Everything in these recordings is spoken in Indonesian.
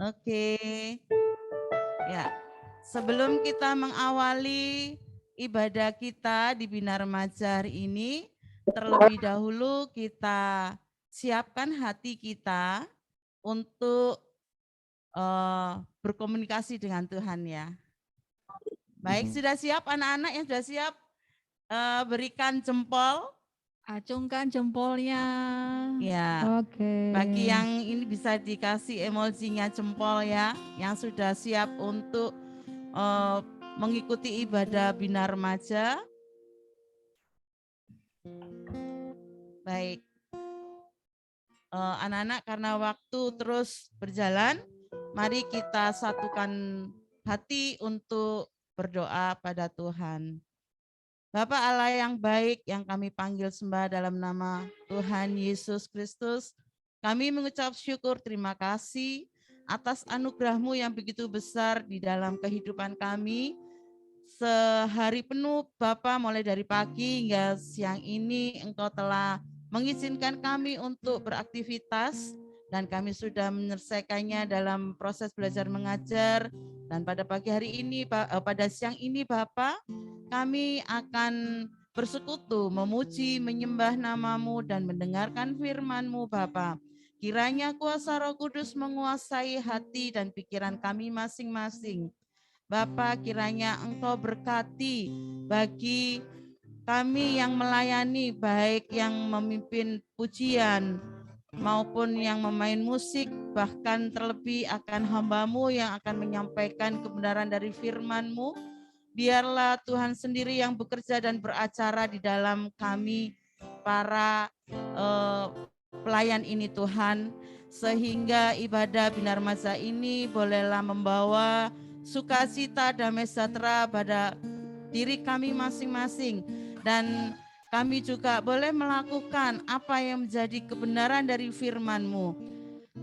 Oke. Ya, sebelum kita mengawali ibadah kita di Bina Remaja hari ini, terlebih dahulu kita siapkan hati kita untuk berkomunikasi dengan Tuhan ya. Baik, sudah siap anak-anak yang sudah siap? Berikan jempol. Acungkan jempolnya. Ya. Oke. Bagi yang ini bisa dikasih emojinya jempol ya, yang sudah siap untuk mengikuti ibadah Bina Remaja. Baik. Anak-anak, karena waktu terus berjalan, mari kita satukan hati untuk berdoa pada Tuhan. Bapa Allah yang baik, yang kami panggil sembah dalam nama Tuhan Yesus Kristus, kami mengucap syukur terima kasih atas anugerah-Mu yang begitu besar di dalam kehidupan kami. Sehari penuh Bapa, mulai dari pagi hingga siang ini Engkau telah mengizinkan kami untuk beraktivitas dan kami sudah menyelesaikannya dalam proses belajar mengajar. Dan pada pagi hari ini, pada siang ini Bapa, kami akan bersekutu, memuji, menyembah nama-Mu dan mendengarkan firman-Mu Bapa. Kiranya kuasa Roh Kudus menguasai hati dan pikiran kami masing-masing. Bapa, kiranya Engkau berkati bagi kami yang melayani, baik yang memimpin pujian maupun yang memain musik, bahkan terlebih akan hamba-Mu yang akan menyampaikan kebenaran dari firman-Mu. Biarlah Tuhan sendiri yang bekerja dan beracara di dalam kami para pelayan ini Tuhan, sehingga ibadah Bina Remaja ini bolehlah membawa sukacita, damai sejahtera pada diri kami masing-masing, dan kami juga boleh melakukan apa yang menjadi kebenaran dari firman-Mu.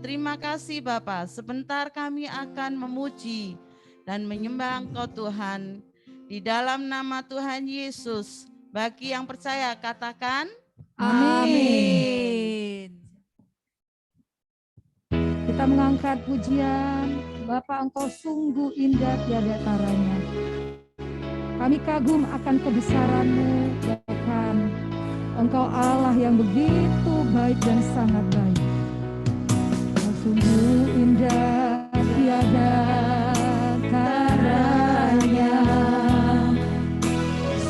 Terima kasih Bapa. Sebentar kami akan memuji dan menyembah Engkau Tuhan. Di dalam nama Tuhan Yesus. Bagi yang percaya katakan Amin. Kita mengangkat pujian, Bapa Engkau sungguh indah tiada taranya. Kami kagum akan kebesaran-Mu, Tuhan. Engkau Allah yang begitu baik dan sangat baik. Engkau sungguh indah tiada taranya.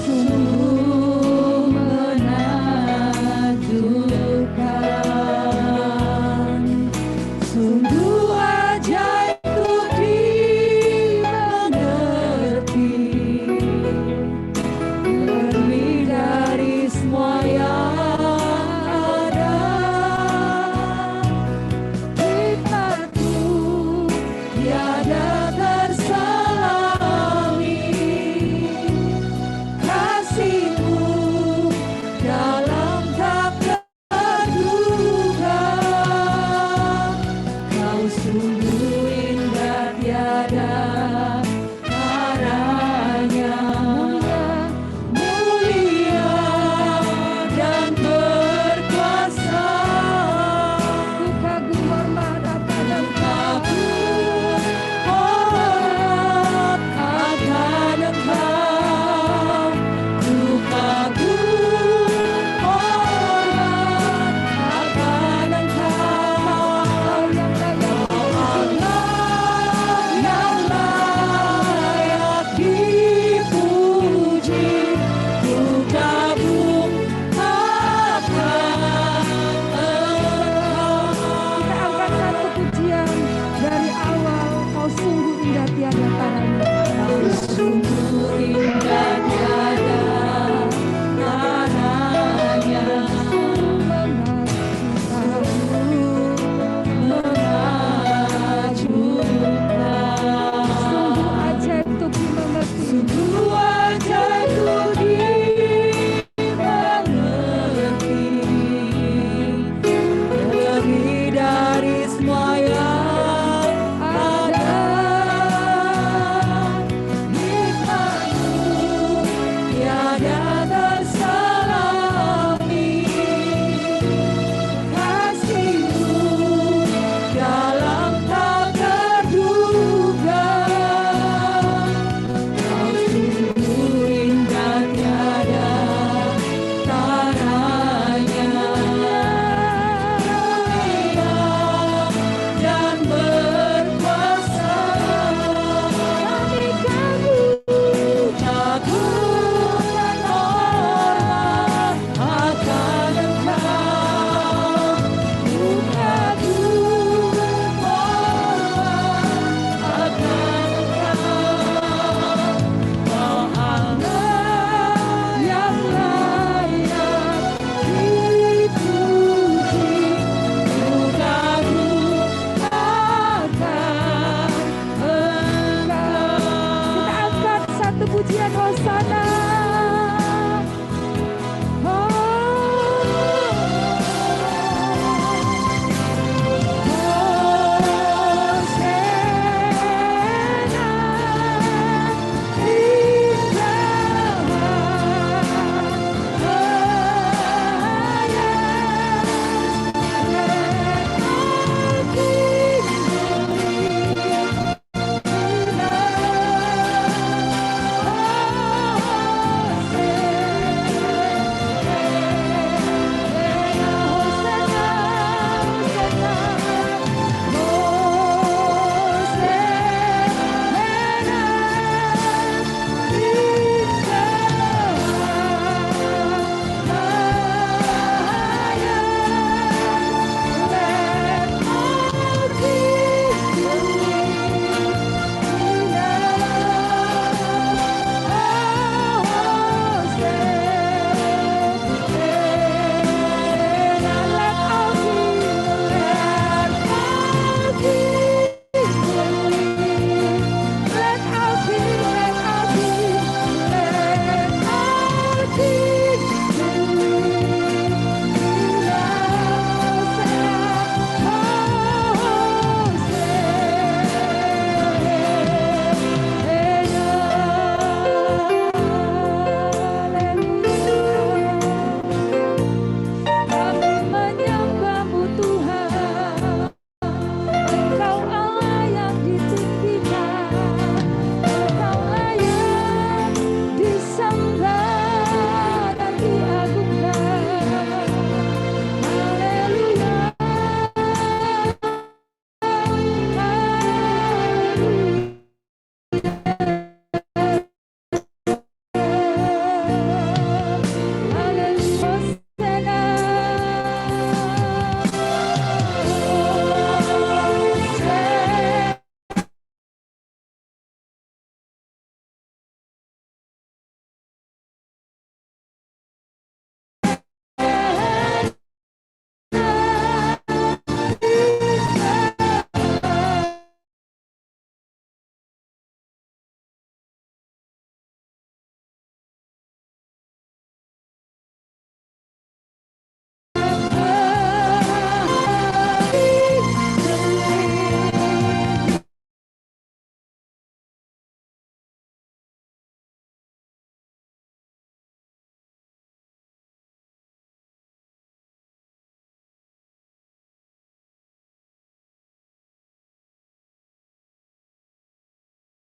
Sungguh menakjubkan. Sungguh ajaib untuk dimengerti. Lebih dari semua yang ada. Hikmat-Mu tiada tersalami. Kasih-Mu dalam tak terduga. Kau sungguh indah tiada taranya. Mulia dan berkuasa. Ku kagum hormat akan Engkau. Hormat akan Engkau. Ku kagum hormat akan Engkau. Yang layak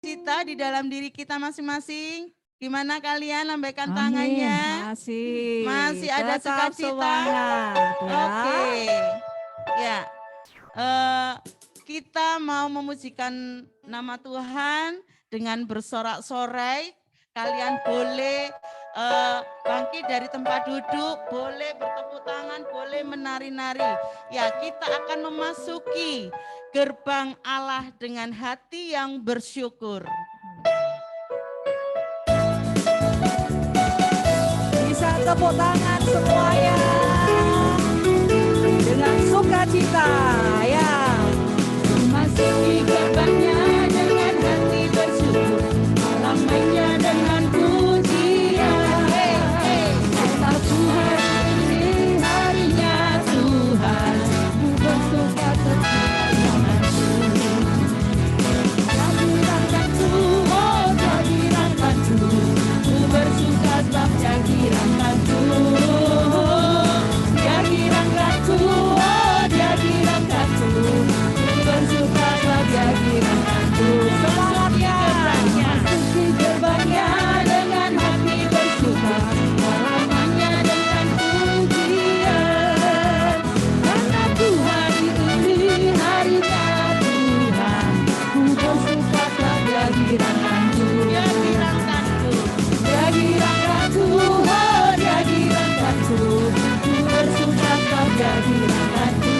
sukacita di dalam diri kita masing-masing? Gimana kalian lambaikan Amin. tangannya? Masih ada tetap sukacita? semangat, ya. Oke. Ya. Kita mau memujikan nama Tuhan dengan bersorak-sorai. Kalian boleh bangkit dari tempat duduk, boleh bertepuk tangan, boleh menari-nari. Ya, kita akan memasuki gerbang Allah dengan hati yang bersyukur. Bisa tepuk tangan semuanya dengan sukacita, ya. Masuki gerbangnya dengan hati bersyukur, melamainya dengan pujian. Kata Tuhan ini harinya Tuhan, ku bersuka terhadap-Mu. Jadirankanku, oh jadirankanku, ku bersuka sebab jadirankanku. Jadirankanku, oh jadirankanku, bersuka sebab jadirankanku. Semangatnya. Masuki gerbangnya dengan hati bersuka, melamanya dengan pujian. Karena Tuhan ini harinya Tuhan, ku bersuka sebab jadirankanku. Jadirankanku, oh jadirankanku, ku bersuka sebab jadirankanku.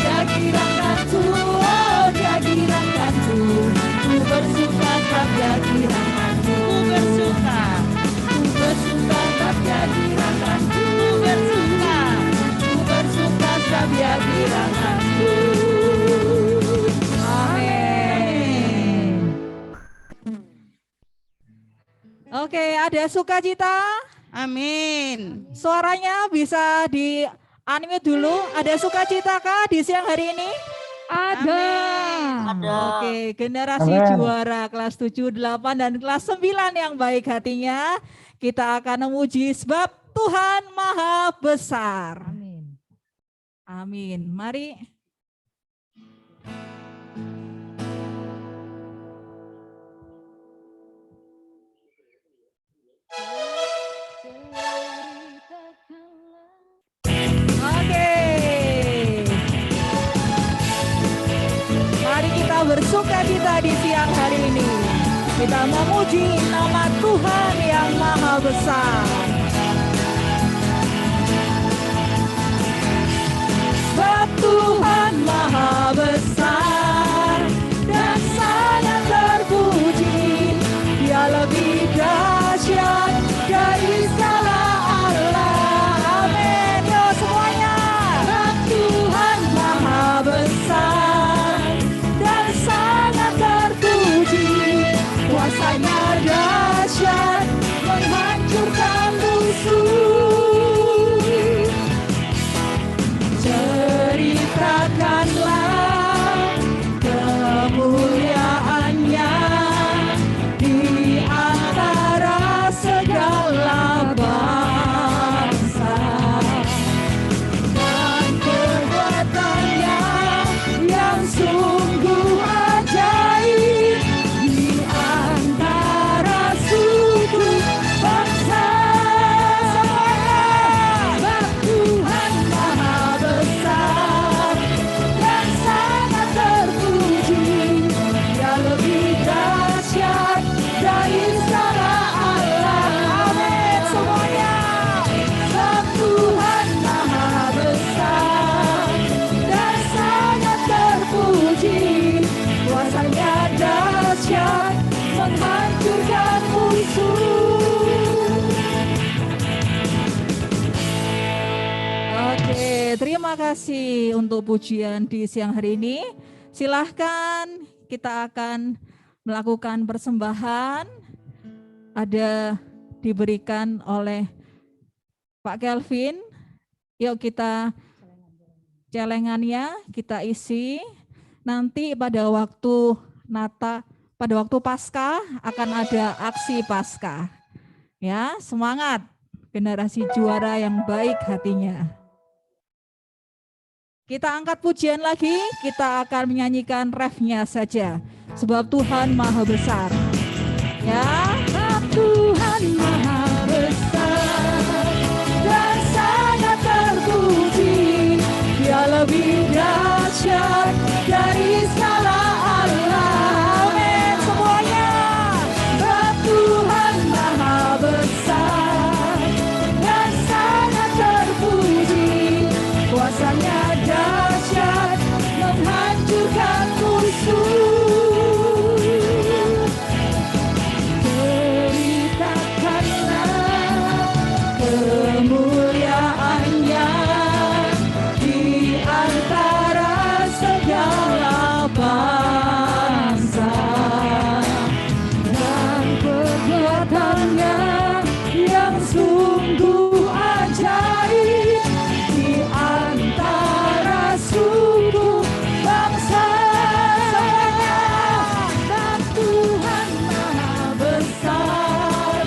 Jadirankanku, oh jadirankanku, ku bersuka sebab jadirankanku. Ku bersuka sebab jadirankanku. Ku bersuka sebab jadirankanku. Amin. Oke, ada sukacita. Amin. Suaranya bisa di unmute dulu. Ada sukacita kah di siang hari ini? Ada. Oke, generasi juara kelas 7, 8, dan kelas 9 yang baik hatinya. Kita akan memuji sebab Tuhan Maha Besar. Amin. Amin. Mari. Oke. Mari kita bersukacita di siang hari ini. Kita memuji nama Tuhan yang Maha Besar. Sebab Tuhan Maha Besar dan sangat terpuji. Dia lebih dahsyat dari segala Allah. Amin. Yo semuanya. Sebab Tuhan Maha Besar dan sangat terpuji. Kuasanya dahsyat menghancurkan musuh. Ceritakanlah kemuliaannya di antara segala bangsa, dan perbuatannya yang sungguh ajaib di antara suku bangsa. Sebab Tuhan Maha Besar dan sangat terpuji. Dia lebih dahsyat dari segala Allah. Amin semuanya. Sebab Tuhan Maha Besar dan sangat terpuji. Kuasanya dahsyat menghancurkan musuh. Oke, terima kasih untuk pujian di siang hari ini. Silahkan kita akan melakukan persembahan. Ada diberikan oleh Pak Kelvin. Yuk kita celengannya kita isi. Nanti pada waktu pada waktu Paskah akan ada aksi Paskah. Ya, semangat generasi juara yang baik hatinya. Kita angkat pujian lagi, kita akan menyanyikan refnya saja. sebab Tuhan Maha Besar. Ya, Tuhan Maha Besar dan sangat terpuji. Dia lebih dahsyat dari segala Allah. amin semuanya. Sebab Tuhan Maha Besar dan sangat terpuji. Kuasanya dahsyat menghancurkan musuh. Kemuliaannya di antara segala bangsa dan perbuatannya yang sungguh ajaib di antara suku bangsa. Dan Tuhan Maha Besar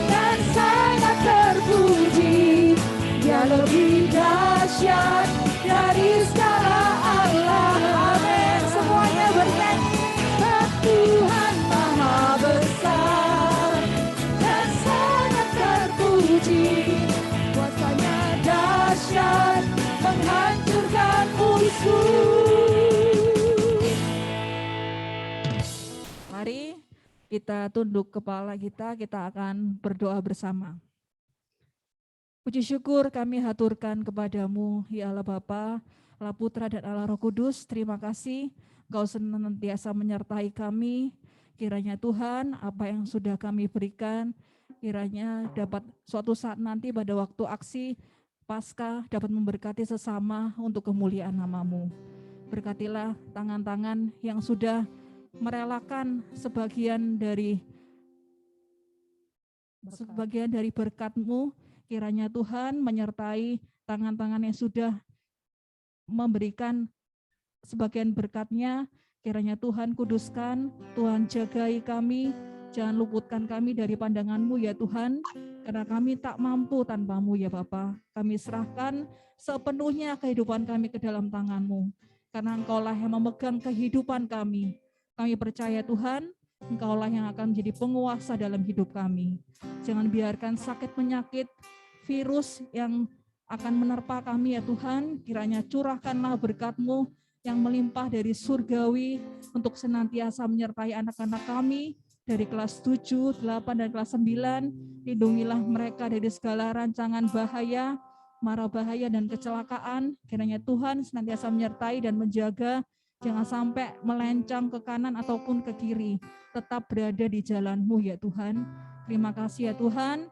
dan sangat terpuji. Dia lebih dahsyat dari segala Allah. Amin semuanya bernyanyi. Dan Tuhan Maha Besar dan sangat terpuji. Kuasanya dahsyat menghancurkan musuh. Mari kita tunduk kepala kita akan berdoa bersama. Puji syukur kami haturkan kepadamu, ya Allah Bapa, Allah Putra dan Allah Roh Kudus. Terima kasih Engkau senantiasa menyertai kami. Kiranya Tuhan, apa yang sudah kami berikan, kiranya dapat suatu saat nanti pada waktu aksi Paskah dapat memberkati sesama untuk kemuliaan nama-Mu. Berkatilah tangan-tangan yang sudah merelakan sebagian dari berkat-Mu. Kiranya Tuhan menyertai tangan-tangan yang sudah memberikan sebagian berkat-Nya. Kiranya Tuhan kuduskan, Tuhan jagai kami, jangan luputkan kami dari pandangan-Mu ya Tuhan, karena kami tak mampu tanpa-Mu ya Bapa. Kami serahkan sepenuhnya kehidupan kami ke dalam tangan-Mu, karena Engkaulah yang memegang kehidupan kami. Kami percaya Tuhan, Engkaulah yang akan menjadi penguasa dalam hidup kami. Jangan biarkan sakit penyakit, virus yang akan menerpa kami ya Tuhan, kiranya curahkanlah berkat-Mu yang melimpah dari surgawi untuk senantiasa menyertai anak-anak kami dari kelas 7, 8, dan kelas 9. Lindungilah mereka dari segala rancangan bahaya, mara bahaya, dan kecelakaan. Kiranya Tuhan senantiasa menyertai dan menjaga, jangan sampai melencang ke kanan ataupun ke kiri, tetap berada di jalan-Mu ya Tuhan. Terima kasih ya Tuhan.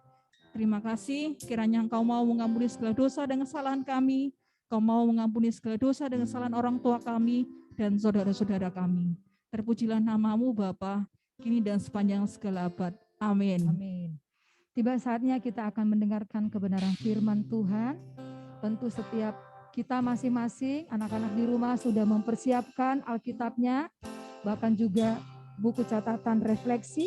Terima kasih, kiranya Engkau mau mengampuni segala dosa dan kesalahan kami, Engkau mau mengampuni segala dosa dan kesalahan orang tua kami dan saudara-saudara kami. Terpujilah nama-Mu Bapa, kini dan sepanjang segala abad. Amin. Amin. Tiba saatnya kita akan mendengarkan kebenaran firman Tuhan. Tentu setiap kita masing-masing, anak-anak di rumah sudah mempersiapkan Alkitabnya, bahkan juga buku catatan refleksi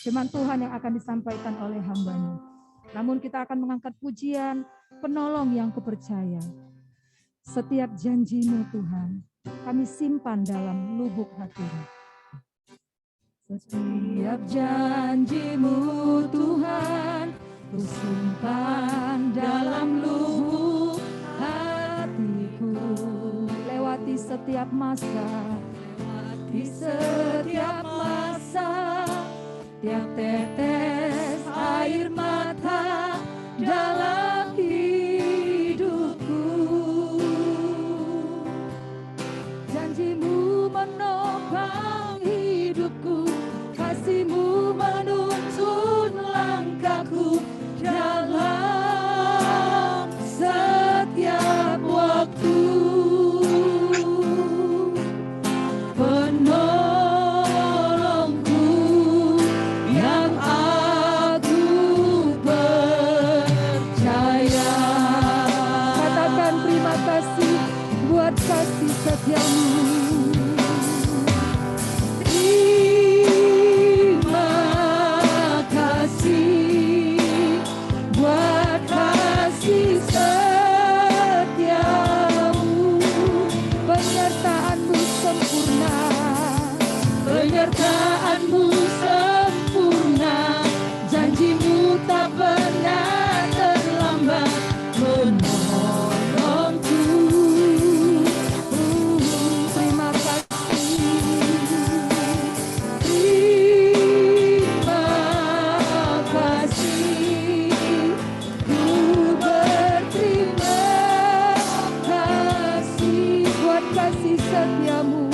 firman Tuhan yang akan disampaikan oleh hamba-Nya. Namun kita akan mengangkat pujian penolong yang kupercaya. Setiap janji-Mu Tuhan, kami simpan dalam lubuk hati. Setiap janji-Mu Tuhan, ku simpan dalam lubuk hatiku. Lewati setiap masa, tiap tetes air mata dalam hidupku. Janji-Mu menopang hidupku, kasih-Mu menuntun langkahku dalam setiap waktu. Kasih setiamu, terima kasih buat setiamu,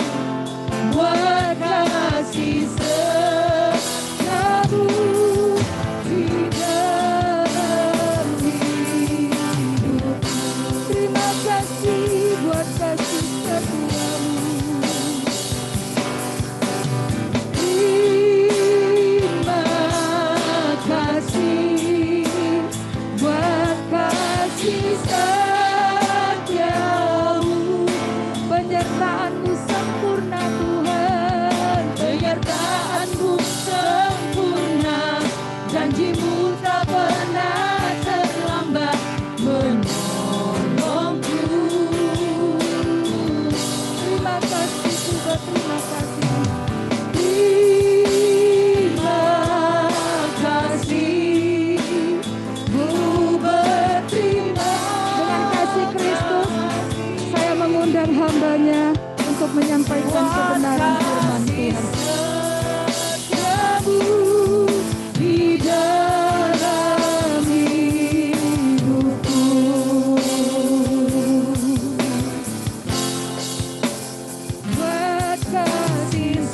buat kasih setiamu di dalam hidupku. Terima kasih buat kasih setiamu. Terima kasih buat kasih setiamu. Penyertaanmu sempurna Tuhan, penyertaanmu sempurna, janjimu tak pernah terlambat menolongku. Terima kasih Tuhan, terima kasih. Terima kasih, ku berterima. Dengan kasih Kristus, saya mengundang hamba-Nya untuk menyampaikan kebenaran firman Tuhan. Setiamu di dalam hidupku. Buat kasih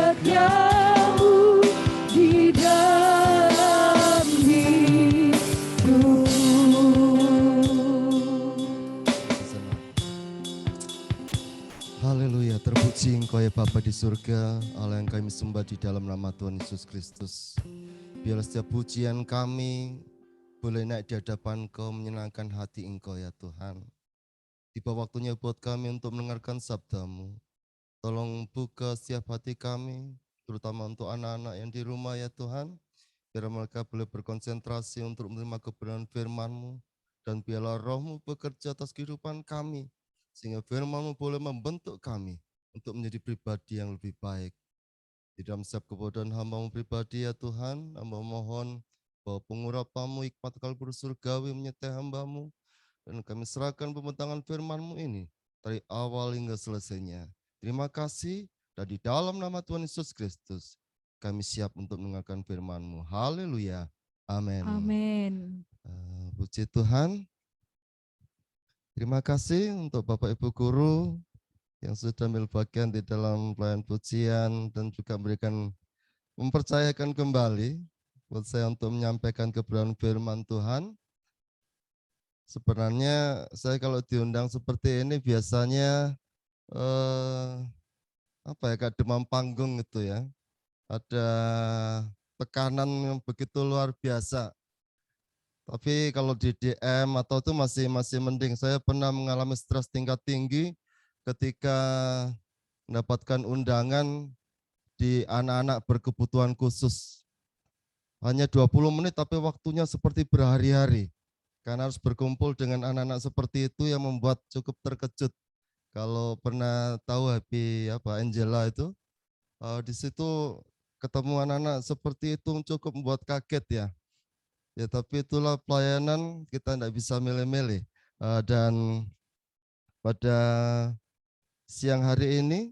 setiamu di dalam hidupku. Haleluya, terpuji Engkau ya Bapa di surga, Allah yang kami sembah di dalam nama Tuhan Yesus Kristus. Biarlah setiap pujian kami boleh naik di hadapan Engkau, menyenangkan hati Engkau ya Tuhan. Tiba waktunya buat kami untuk mendengarkan sabda-Mu. Tolong buka setiap hati kami, terutama untuk anak-anak yang di rumah ya Tuhan. Biar mereka boleh berkonsentrasi untuk menerima kebenaran firman-Mu. Dan biarlah Roh-Mu bekerja atas kehidupan kami. Sehingga firman-Mu boleh membentuk kami untuk menjadi pribadi yang lebih baik. Di dalam setiap kebodohan hamba-Mu pribadi ya Tuhan, hamba mohon bahwa pengurapan-Mu, hikmat kalbur surgawi menyertai hamba-Mu. Dan kami serahkan pembentangan firman-Mu ini dari awal hingga selesainya. Terima kasih, dan di dalam nama Tuhan Yesus Kristus, kami siap untuk mendengarkan firman-Mu. Haleluya. Amin. Amin. Puji Tuhan. Terima kasih untuk Bapak Ibu Guru yang sudah ambil bagian di dalam pelayanan pujian dan juga mempercayakan kembali buat saya untuk menyampaikan kebenaran firman Tuhan. Sebenarnya saya kalau diundang seperti ini biasanya kayak demam panggung gitu ya. Ada tekanan yang begitu luar biasa. Tapi kalau di DM atau itu masih mending. Saya pernah mengalami stres tingkat tinggi ketika mendapatkan undangan di anak-anak berkebutuhan khusus. Hanya 20 menit tapi waktunya seperti berhari-hari. Karena harus berkumpul dengan anak-anak seperti itu yang membuat cukup terkejut. Kalau pernah tahu Happy Angela itu, di situ ketemu anak-anak seperti itu cukup membuat kaget ya. Ya tapi itulah pelayanan, kita tidak bisa milih-milih. Dan pada siang hari ini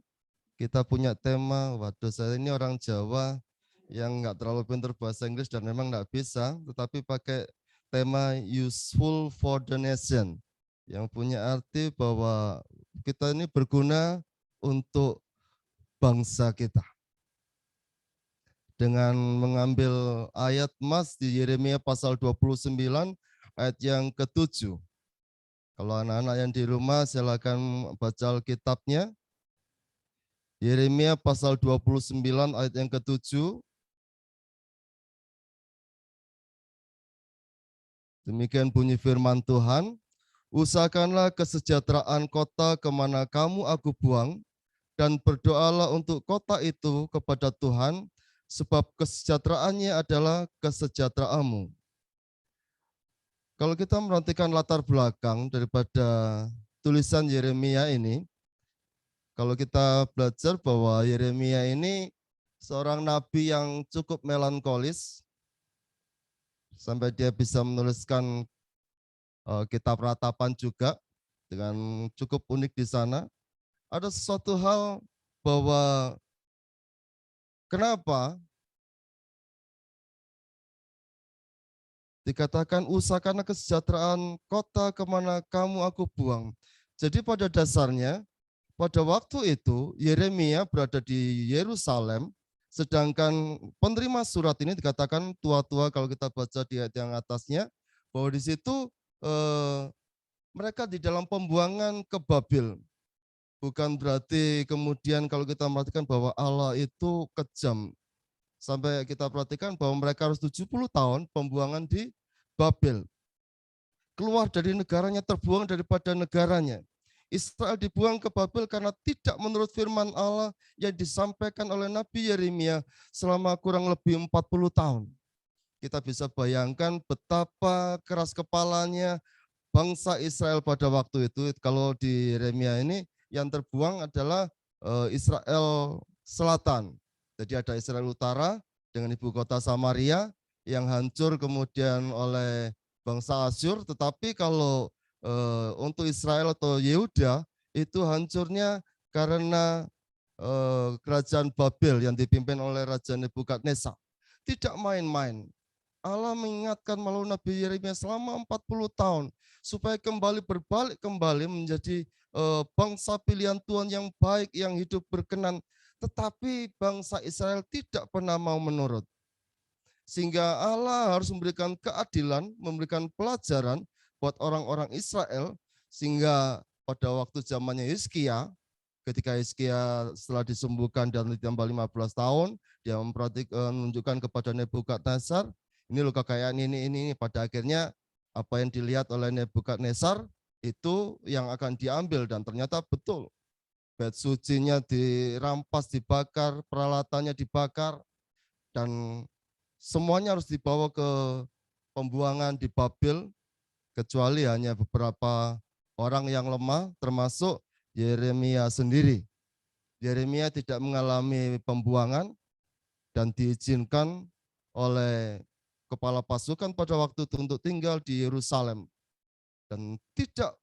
kita punya tema, waduh saya ini orang Jawa yang nggak terlalu pintar bahasa Inggris dan memang nggak bisa, tetapi pakai tema useful for the nation, yang punya arti bahwa kita ini berguna untuk bangsa kita. Dengan mengambil ayat emas di Yeremia pasal 29 ayat yang ke-7. Kalau anak-anak yang di rumah silakan baca Alkitabnya. Yeremia pasal 29 ayat yang ke-7. Demikian bunyi firman Tuhan. Usahakanlah kesejahteraan kota kemana kamu aku buang, dan berdoalah untuk kota itu kepada Tuhan, sebab kesejahteraannya adalah kesejahteraanmu. Kalau kita merhatikan latar belakang daripada tulisan Yeremia ini, kalau kita belajar bahwa Yeremia ini seorang nabi yang cukup melankolis, sampai dia bisa menuliskan kitab ratapan juga dengan cukup unik di sana. Ada sesuatu hal bahwa kenapa dikatakan usahakanlah kesejahteraan kota kemana kamu aku buang. Jadi pada dasarnya pada waktu itu Yeremia berada di Yerusalem, sedangkan penerima surat ini dikatakan tua-tua kalau kita baca di ayat yang atasnya, bahwa di situ mereka di dalam pembuangan ke Babel. Bukan berarti kemudian kalau kita perhatikan bahwa Allah itu kejam. Sampai kita perhatikan bahwa mereka harus 70 tahun pembuangan di Babel. Keluar dari negaranya, terbuang daripada negaranya. Israel dibuang ke Babel karena tidak menurut firman Allah yang disampaikan oleh Nabi Yeremia selama kurang lebih 40 tahun. Kita bisa bayangkan betapa keras kepalanya bangsa Israel pada waktu itu. Kalau di Yeremia ini yang terbuang adalah Israel Selatan. Jadi ada Israel Utara dengan ibu kota Samaria yang hancur kemudian oleh bangsa Asyur, tetapi kalau untuk Israel atau Yehuda itu hancurnya karena kerajaan Babel yang dipimpin oleh Raja Nebukadnezar. Tidak main-main. Allah mengingatkan melalui Nabi Yeremia selama 40 tahun supaya kembali berbalik kembali menjadi bangsa pilihan Tuhan yang baik, yang hidup berkenan. Tetapi bangsa Israel tidak pernah mau menurut. Sehingga Allah harus memberikan keadilan, memberikan pelajaran buat orang-orang Israel, sehingga pada waktu zamannya Hizkia, ketika Hizkia setelah disembuhkan dan ditambah 15 tahun, dia menunjukkan kepada Nebukadnezar, ini loh kekayaan ini, pada akhirnya apa yang dilihat oleh Nebukadnezar itu yang akan diambil, dan ternyata betul. Bait sucinya dirampas, dibakar, peralatannya dibakar, dan semuanya harus dibawa ke pembuangan di Babel, kecuali hanya beberapa orang yang lemah, termasuk Yeremia sendiri. Yeremia tidak mengalami pembuangan dan diizinkan oleh kepala pasukan pada waktu itu untuk tinggal di Yerusalem. Dan tidak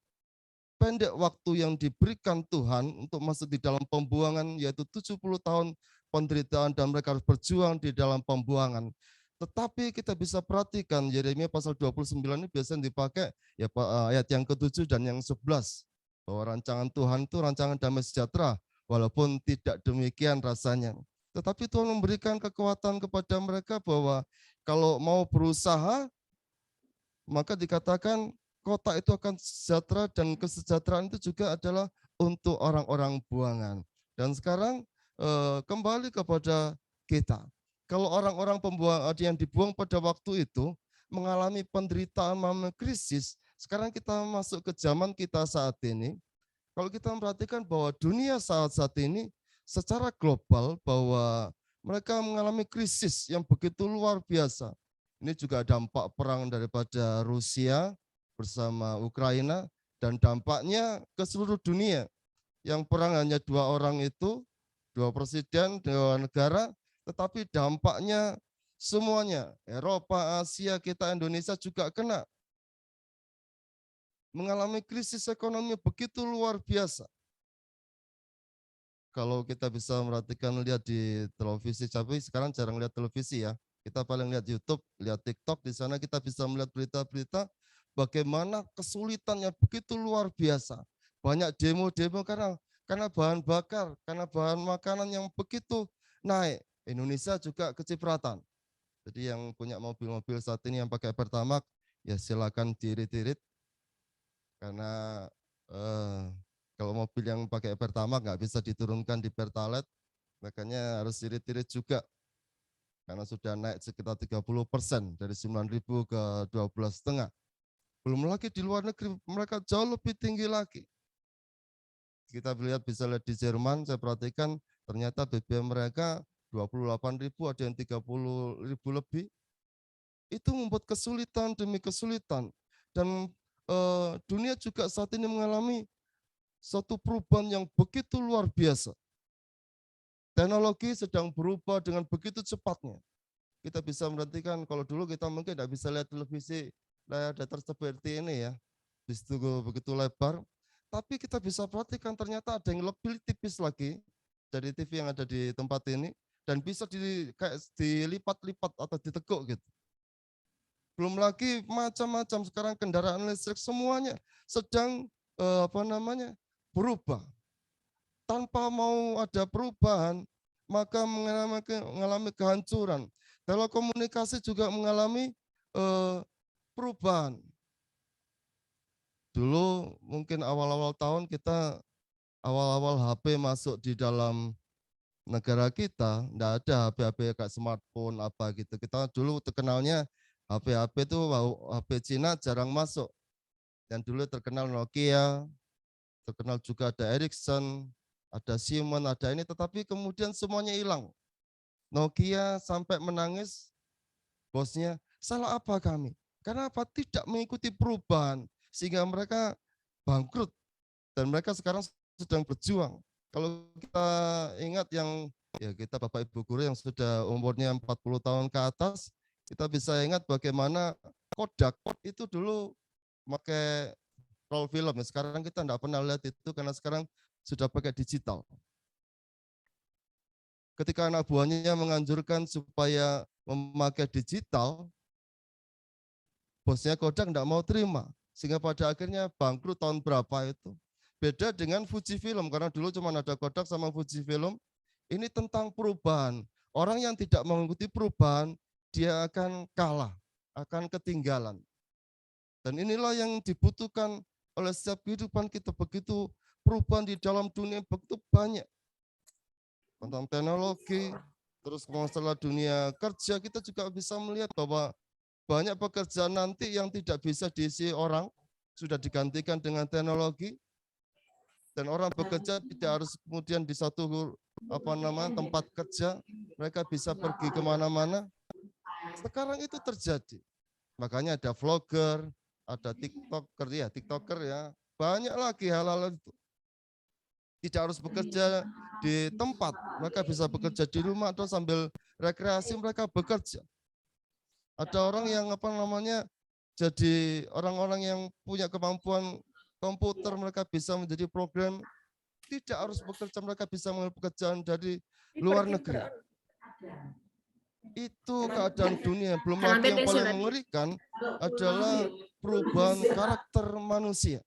pendek waktu yang diberikan Tuhan untuk masuk di dalam pembuangan, yaitu 70 tahun penderitaan, dan mereka harus berjuang di dalam pembuangan. Tetapi kita bisa perhatikan Yeremia pasal 29 ini biasanya dipakai ya ayat yang ke-7 dan yang 11. Bahwa rancangan Tuhan itu rancangan damai sejahtera, walaupun tidak demikian rasanya. Tetapi Tuhan memberikan kekuatan kepada mereka bahwa kalau mau berusaha, maka dikatakan kota itu akan sejahtera, dan kesejahteraan itu juga adalah untuk orang-orang buangan. Dan sekarang kembali kepada kita. Kalau orang-orang pembuang yang dibuang pada waktu itu mengalami penderitaan, mengalami krisis, sekarang kita masuk ke zaman kita saat ini. Kalau kita memperhatikan bahwa dunia saat ini secara global bahwa mereka mengalami krisis yang begitu luar biasa. Ini juga dampak perang daripada Rusia bersama Ukraina, dan dampaknya ke seluruh dunia. Yang perang hanya 2 orang itu, 2 presiden, 2 negara, tetapi dampaknya semuanya, Eropa, Asia, kita Indonesia juga kena. Mengalami krisis ekonomi begitu luar biasa. Kalau kita bisa merhatikan, lihat di televisi, tapi sekarang jarang lihat televisi ya. Kita paling lihat YouTube, lihat TikTok, di sana kita bisa melihat berita-berita bagaimana kesulitannya begitu luar biasa. Banyak demo-demo karena bahan bakar, karena bahan makanan yang begitu naik. Indonesia juga kecipratan. Jadi yang punya mobil-mobil saat ini yang pakai Pertamax, ya silakan diirit-irit. Karena kalau mobil yang pakai Pertamax nggak bisa diturunkan di Pertalite, makanya harus irit-irit juga. Karena sudah naik sekitar 30% dari 9.000 ke 12,5. Belum lagi di luar negeri mereka jauh lebih tinggi lagi. Kita bisa lihat di Jerman, saya perhatikan ternyata BBM mereka 28.000, ada yang 30.000 lebih. Itu membuat kesulitan demi kesulitan. Dan dunia juga saat ini mengalami suatu perubahan yang begitu luar biasa. Teknologi sedang berubah dengan begitu cepatnya. Kita bisa merhatikan kalau dulu kita mungkin tidak bisa lihat televisi layar datar seperti ini ya, begitu lebar. Tapi kita bisa perhatikan ternyata ada yang lebih tipis lagi dari TV yang ada di tempat ini, dan bisa dilipat-lipat atau diteguk gitu. Belum lagi macam-macam sekarang kendaraan listrik semuanya sedang berubah. tanpa mau ada perubahan, maka mengalami kehancuran. Telekomunikasi juga mengalami perubahan. Dulu mungkin awal-awal tahun kita, awal-awal HP masuk di dalam negara kita, enggak ada HP-HP kayak smartphone apa gitu. Kita dulu terkenalnya HP-HP itu HP Cina jarang masuk. Dan dulu terkenal Nokia, terkenal juga ada Ericsson, ada Siemens, ada ini, tetapi kemudian semuanya hilang. Nokia sampai menangis, bosnya, salah apa kami? Karena apa? Tidak mengikuti perubahan, sehingga mereka bangkrut. Dan mereka sekarang sedang berjuang. Kalau kita ingat yang, ya kita Bapak Ibu Guru yang sudah umurnya 40 tahun ke atas, kita bisa ingat bagaimana Kodak itu dulu pakai roll film. Sekarang kita tidak pernah lihat itu karena sekarang sudah pakai digital. Ketika anak buahnya menganjurkan supaya memakai digital, bosnya Kodak tidak mau terima. Sehingga pada akhirnya bangkrut tahun berapa itu. Beda dengan Fujifilm, karena dulu cuma ada Kodak sama Fujifilm. Ini tentang perubahan. Orang yang tidak mengikuti perubahan, dia akan kalah, akan ketinggalan. Dan inilah yang dibutuhkan oleh setiap kehidupan kita. Begitu perubahan di dalam dunia begitu banyak. Tentang teknologi, terus masalah dunia kerja, kita juga bisa melihat bahwa banyak pekerjaan nanti yang tidak bisa diisi orang, sudah digantikan dengan teknologi. Dan orang bekerja tidak harus kemudian di satu tempat kerja, mereka bisa pergi kemana-mana. Sekarang itu terjadi. Makanya ada vlogger, ada TikToker ya, banyak lagi hal-hal itu. Tidak harus bekerja di tempat, mereka bisa bekerja di rumah atau sambil rekreasi mereka bekerja. Ada orang yang jadi orang-orang yang punya kemampuan komputer, mereka bisa menjadi program, tidak harus bekerja, mereka bisa mengambil pekerjaan dari luar negeri. Itu keadaan dunia. Belum lagi yang paling mengerikan adalah perubahan karakter manusia.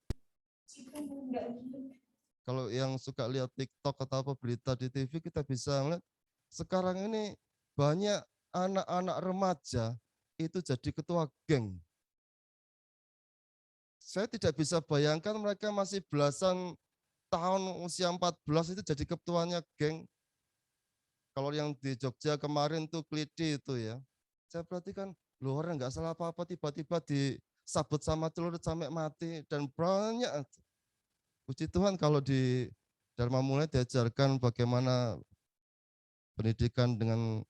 Kalau yang suka lihat TikTok atau apa berita di TV, kita bisa melihat sekarang ini banyak anak-anak remaja itu jadi ketua geng. Saya tidak bisa bayangkan mereka masih belasan tahun, usia 14 itu jadi ketuanya geng. Kalau yang di Jogja kemarin tuh Klidi itu ya, saya perhatikan, loh orang nggak salah apa-apa tiba-tiba disabut sama celurit sampai mati dan banyak. Puji Tuhan kalau di Dharma Mulai diajarkan bagaimana pendidikan dengan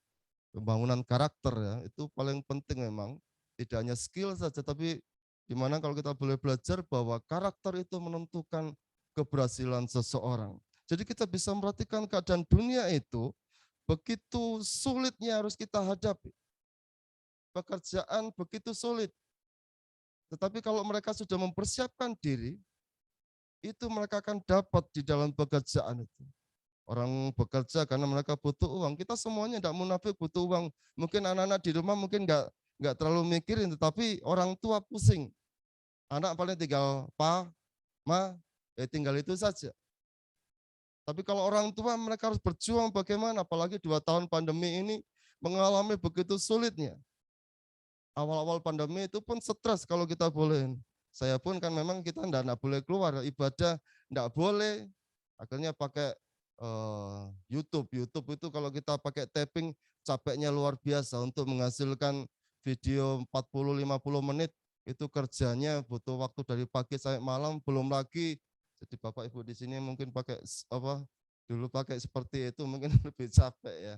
pembangunan karakter ya, itu paling penting memang. Tidak hanya skill saja, tapi dimana kalau kita boleh belajar bahwa karakter itu menentukan keberhasilan seseorang. Jadi kita bisa memperhatikan keadaan dunia itu, begitu sulitnya harus kita hadapi. Pekerjaan begitu sulit. Tetapi kalau mereka sudah mempersiapkan diri, itu mereka akan dapat di dalam pekerjaan itu. Orang bekerja karena mereka butuh uang. Kita semuanya tidak munafik butuh uang. Mungkin anak-anak di rumah mungkin nggak terlalu mikirin, tetapi orang tua pusing. Anak paling tinggal pa, ma, tinggal itu saja. Tapi kalau orang tua mereka harus berjuang bagaimana, apalagi 2 tahun pandemi ini mengalami begitu sulitnya. Awal-awal pandemi itu pun stres kalau kita boleh. Saya pun kan memang kita enggak boleh keluar, ibadah enggak boleh. Akhirnya pakai YouTube. YouTube itu kalau kita pakai tapping capeknya luar biasa untuk menghasilkan video 40-50 menit. Itu kerjanya butuh waktu dari pagi sampai malam, belum lagi. Jadi Bapak Ibu di sini mungkin pakai dulu pakai seperti itu mungkin lebih capek ya.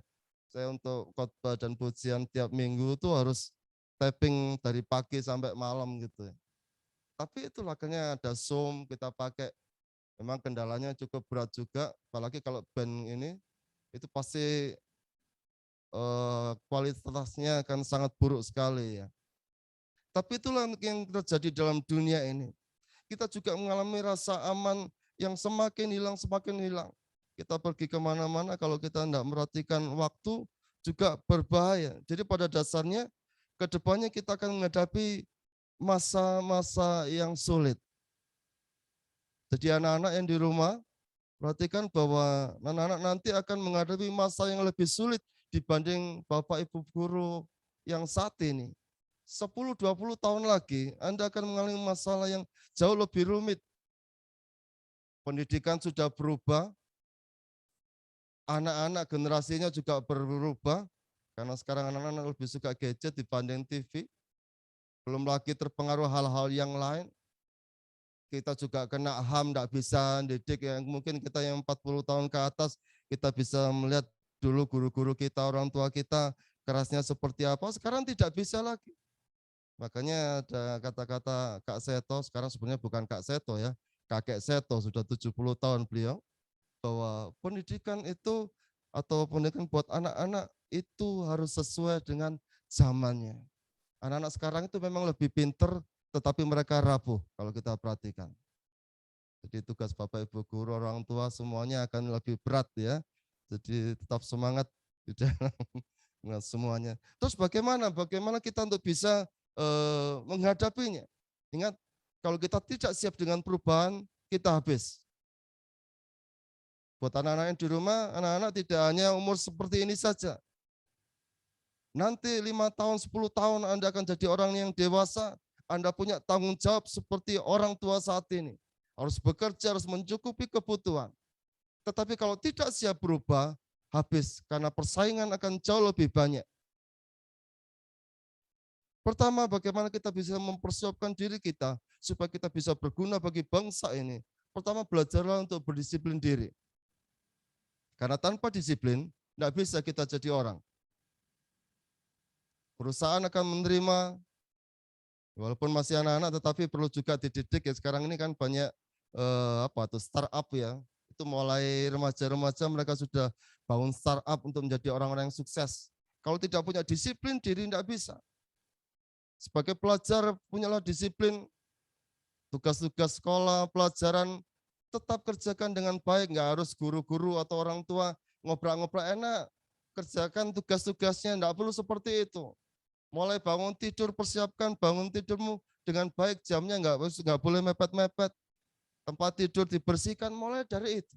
Saya untuk khotbah dan pujian tiap minggu itu harus tapping dari pagi sampai malam gitu ya. Tapi itulah akhirnya ada Zoom kita pakai. Memang kendalanya cukup berat juga, apalagi kalau band ini itu pasti kualitasnya akan sangat buruk sekali ya. Tapi itulah yang terjadi dalam dunia ini. Kita juga mengalami rasa aman yang semakin hilang. Kita pergi kemana-mana kalau kita tidak merhatikan waktu juga berbahaya. Jadi pada dasarnya ke depannya kita akan menghadapi masa-masa yang sulit. Jadi anak-anak yang di rumah Perhatikan bahwa anak-anak nanti akan menghadapi masa yang lebih sulit dibanding Bapak Ibu guru yang saat ini. 10-20 tahun lagi Anda akan mengalami masalah yang jauh lebih rumit. Pendidikan sudah berubah, anak-anak generasinya juga berubah, karena sekarang anak-anak lebih suka gadget dibanding TV. Belum lagi terpengaruh hal-hal yang lain. Kita juga kena HAM, tidak bisa didik, yang mungkin kita yang 40 tahun ke atas, kita bisa melihat dulu guru-guru kita, orang tua kita, kerasnya seperti apa, sekarang tidak bisa lagi. Makanya ada kata-kata Kak Seto, sekarang sebenarnya bukan Kak Seto ya, Kakek Seto, sudah 70 tahun beliau, bahwa pendidikan itu, atau pendidikan buat anak-anak itu harus sesuai dengan zamannya. Anak-anak sekarang itu memang lebih pinter, tetapi mereka rapuh kalau kita perhatikan. Jadi tugas Bapak Ibu guru, orang tua semuanya akan lebih berat ya. Jadi tetap semangat di dalam semuanya. Terus bagaimana kita untuk bisa menghadapinya? Ingat, kalau kita tidak siap dengan perubahan, kita habis. Buat anak-anak yang di rumah, anak-anak tidak hanya umur seperti ini saja. Nanti 5 tahun, 10 tahun Anda akan jadi orang yang dewasa, Anda punya tanggung jawab seperti orang tua saat ini. Harus bekerja, harus mencukupi kebutuhan. Tetapi kalau tidak siap berubah, habis, karena persaingan akan jauh lebih banyak. Pertama, bagaimana kita bisa mempersiapkan diri kita, supaya kita bisa berguna bagi bangsa ini. Pertama, belajarlah untuk berdisiplin diri. Karena tanpa disiplin, tidak bisa kita jadi orang. Perusahaan akan menerima, walaupun masih anak-anak, tetapi perlu juga dididik ya. Sekarang ini kan banyak startup ya. Itu mulai remaja-remaja mereka sudah bangun startup untuk menjadi orang-orang yang sukses. Kalau tidak punya disiplin diri tidak bisa. Sebagai pelajar punyalah disiplin, tugas-tugas sekolah, pelajaran tetap kerjakan dengan baik, nggak harus guru-guru atau orang tua ngobrol-ngobrol enak. Kerjakan tugas-tugasnya, nggak perlu seperti itu. Mulai bangun tidur, persiapkan bangun tidurmu dengan baik, jamnya nggak boleh mepet-mepet. Tempat tidur dibersihkan, mulai dari itu.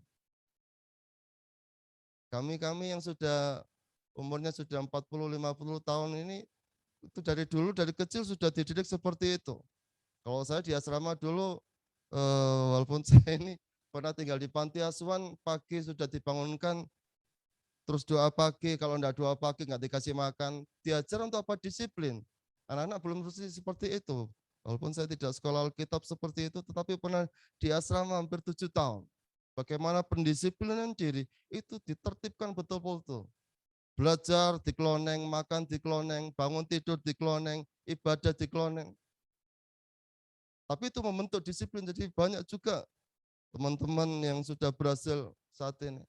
Kami yang sudah umurnya sudah 40-50 tahun ini, itu dari dulu, dari kecil sudah dididik seperti itu. Kalau saya di asrama dulu, walaupun saya ini pernah tinggal di panti asuhan, pagi sudah dibangunkan, terus doa pagi, kalau enggak doa pagi enggak dikasih makan, diajar untuk apa? Disiplin. Anak-anak belum seperti itu. Walaupun saya tidak sekolah Alkitab seperti itu, tetapi pernah di asrama hampir 7 tahun. Bagaimana pendisiplinan diri itu ditertibkan betul-betul. Belajar di keloneng, makan di keloneng, bangun tidur di keloneng, ibadah di keloneng. Tapi itu membentuk disiplin, jadi banyak juga teman-teman yang sudah berhasil saat ini.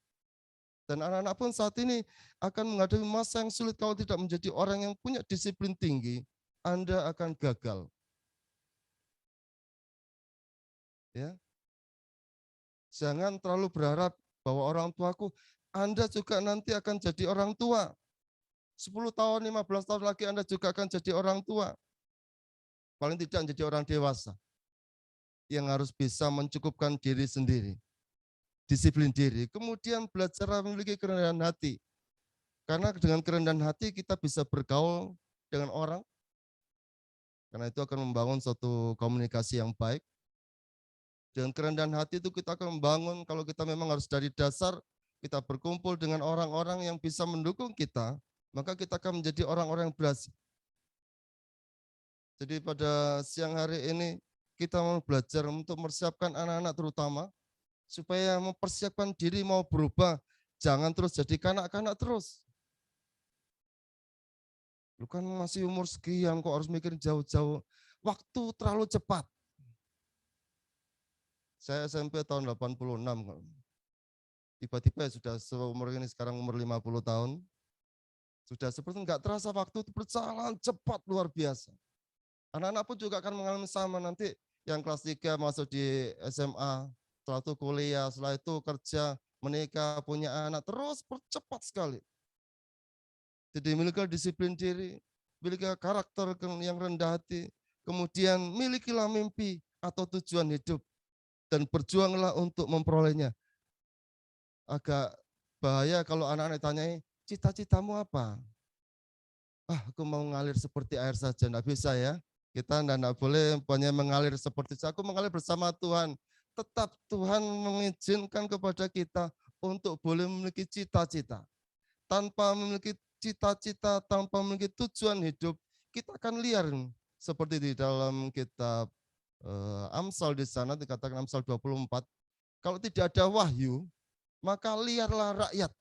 Dan anak-anak pun saat ini akan menghadapi masa yang sulit kalau tidak menjadi orang yang punya disiplin tinggi, Anda akan gagal. Ya. Jangan terlalu berharap bahwa orang tuaku, Anda juga nanti akan jadi orang tua. 10 tahun, 15 tahun lagi Anda juga akan jadi orang tua. Paling tidak menjadi orang dewasa yang harus bisa mencukupkan diri sendiri. Disiplin diri, kemudian belajar memiliki kerendahan hati. Karena dengan kerendahan hati kita bisa bergaul dengan orang, karena itu akan membangun suatu komunikasi yang baik. Dengan kerendahan hati itu kita akan membangun, kalau kita memang harus dari dasar, kita berkumpul dengan orang-orang yang bisa mendukung kita, maka kita akan menjadi orang-orang yang berhasil. Jadi pada siang hari ini, kita mau belajar untuk mempersiapkan anak-anak terutama, supaya mempersiapkan diri mau berubah, jangan terus jadi kanak-kanak terus. Lu kan masih umur sekian kok harus mikir jauh-jauh. Waktu terlalu cepat. Saya SMP tahun 86. Tiba-tiba sudah seumur ini, sekarang umur 50 tahun. Sudah seperti enggak terasa waktu itu berjalan cepat luar biasa. Anak-anak pun juga akan mengalami sama, nanti yang kelas 3 masuk di SMA, setelah itu kuliah, setelah itu kerja, menikah, punya anak, terus percepat sekali. Jadi miliki disiplin diri, miliki karakter yang rendah hati, kemudian milikilah mimpi atau tujuan hidup, dan berjuanglah untuk memperolehnya. agak bahaya kalau anak-anak ditanyai, cita-citamu apa? Aku mau ngalir seperti air saja, enggak bisa ya. Kita enggak boleh hanya mengalir seperti itu. Aku mengalir bersama Tuhan. Tetap Tuhan mengizinkan kepada kita untuk boleh memiliki cita-cita. Tanpa memiliki cita-cita, tanpa memiliki tujuan hidup, kita akan liar. Seperti di dalam kitab Amsal di sana, dikatakan Amsal 24, kalau tidak ada wahyu, maka liarlah rakyat.